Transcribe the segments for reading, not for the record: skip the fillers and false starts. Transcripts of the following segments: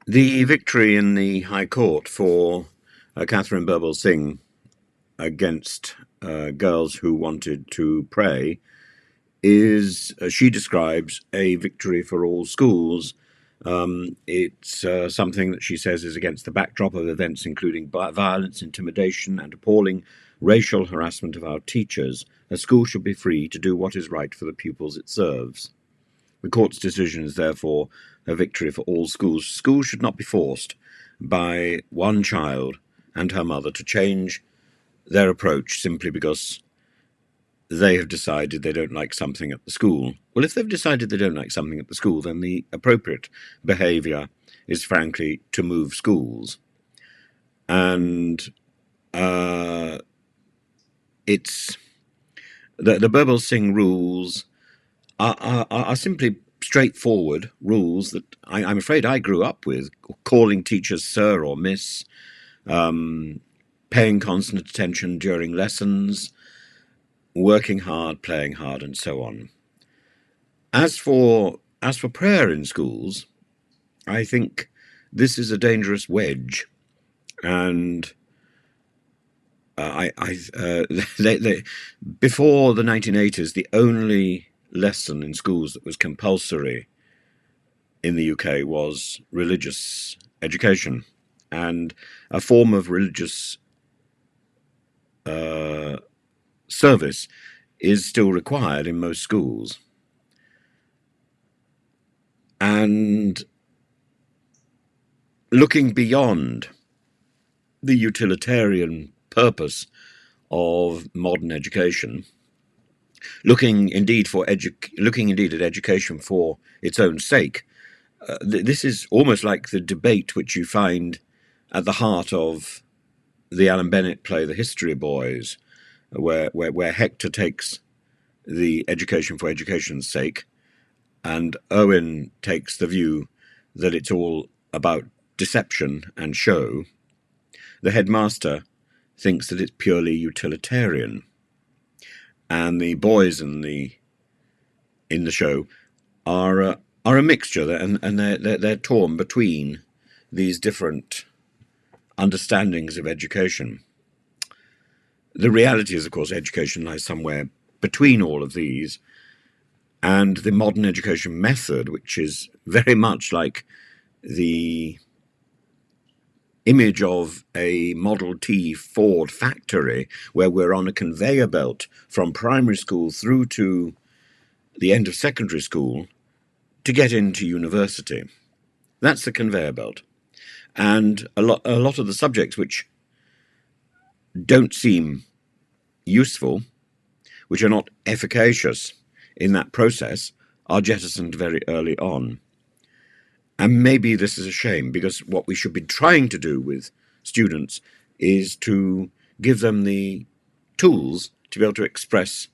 The victory in the High Court for Catherine Birbalsingh against girls who wanted to pray is, she describes, a victory for all schools. It's something that she says is against the backdrop of events including violence, intimidation, and appalling racial harassment of our teachers. A school should be free to do what is right for the pupils it serves. The court's decision is therefore a victory for all schools. Schools should not be forced by one child and her mother to change their approach simply because they have decided they don't like something at the school. Well, if they've decided they don't like something at the school, then the appropriate behaviour is, frankly, to move schools. And it's the Birbalsingh rules are simply straightforward rules that I'm afraid I grew up with, calling teachers sir or miss, paying constant attention during lessons, working hard, playing hard, and so on. As for prayer in schools, I think this is a dangerous wedge, and before the 1980s, the only lesson in schools that was compulsory in the UK was religious education, and a form of religious service is still required in most schools. And looking beyond the utilitarian purpose of modern education, looking indeed at education for its own sake, this is almost like the debate which you find at the heart of the Alan Bennett play The History Boys, where Hector takes the education for education's sake, and Owen takes the view that it's all about deception and show. The headmaster thinks that it's purely utilitarian, and the boys in the show are a mixture, and they're torn between these different understandings of education. The reality is, of course, education lies somewhere between all of these, and the modern education method, which is very much like the image of a Model T Ford factory, where we're on a conveyor belt from primary school through to the end of secondary school to get into university. That's the conveyor belt. And a lot of the subjects which don't seem useful, which are not efficacious in that process, are jettisoned very early on. And maybe this is a shame, because what we should be trying to do with students is to give them the tools to be able to express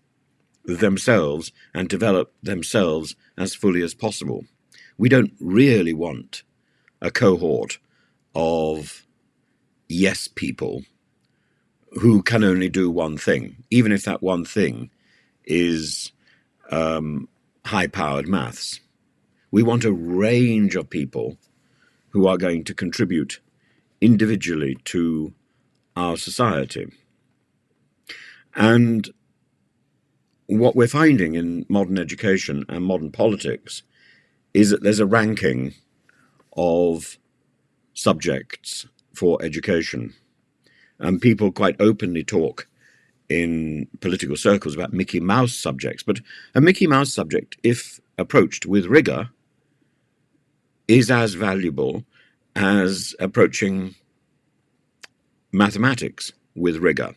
themselves and develop themselves as fully as possible. We don't really want a cohort of yes people who can only do one thing, even if that one thing is high-powered maths. We want a range of people who are going to contribute individually to our society. And what we're finding in modern education and modern politics is that there's a ranking of subjects for education. And people quite openly talk in political circles about Mickey Mouse subjects. But a Mickey Mouse subject, if approached with rigour, is as valuable as approaching mathematics with rigour.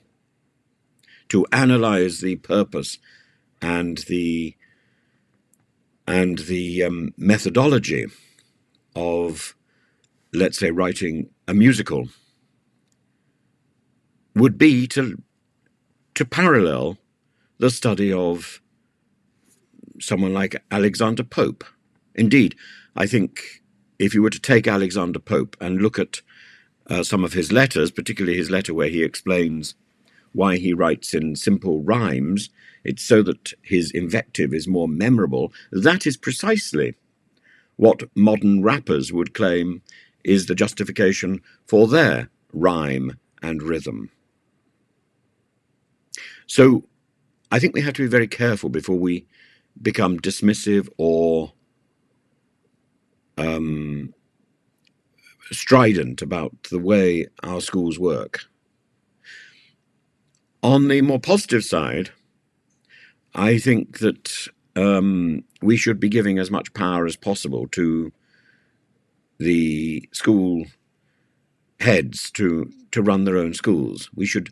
To analyse the purpose and the methodology of, let's say, writing a musical would be to parallel the study of someone like Alexander Pope. Indeed, I think if you were to take Alexander Pope and look at some of his letters, particularly his letter where he explains why he writes in simple rhymes, it's so that his invective is more memorable. That is precisely what modern rappers would claim is the justification for their rhyme and rhythm. So I think we have to be very careful before we become dismissive or strident about the way our schools work. On the more positive side, I think that we should be giving as much power as possible to the school heads to run their own schools. We should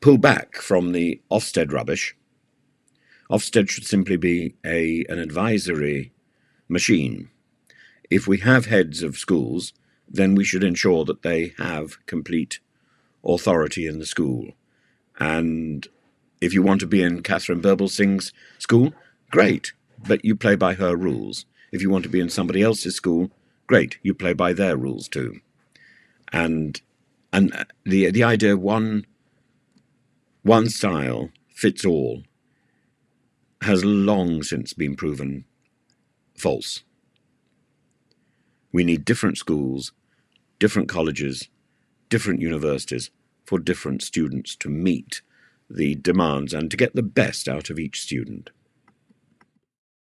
pull back from the Ofsted rubbish. Ofsted should simply be an advisory machine. If we have heads of schools, then we should ensure that they have complete authority in the school. And if you want to be in Catherine Birbalsingh's school, great, but you play by her rules. If you want to be in somebody else's school, great, you play by their rules too. And the idea of one style fits all has long since been proven false. We need different schools, different colleges, different universities for different students to meet the demands and to get the best out of each student.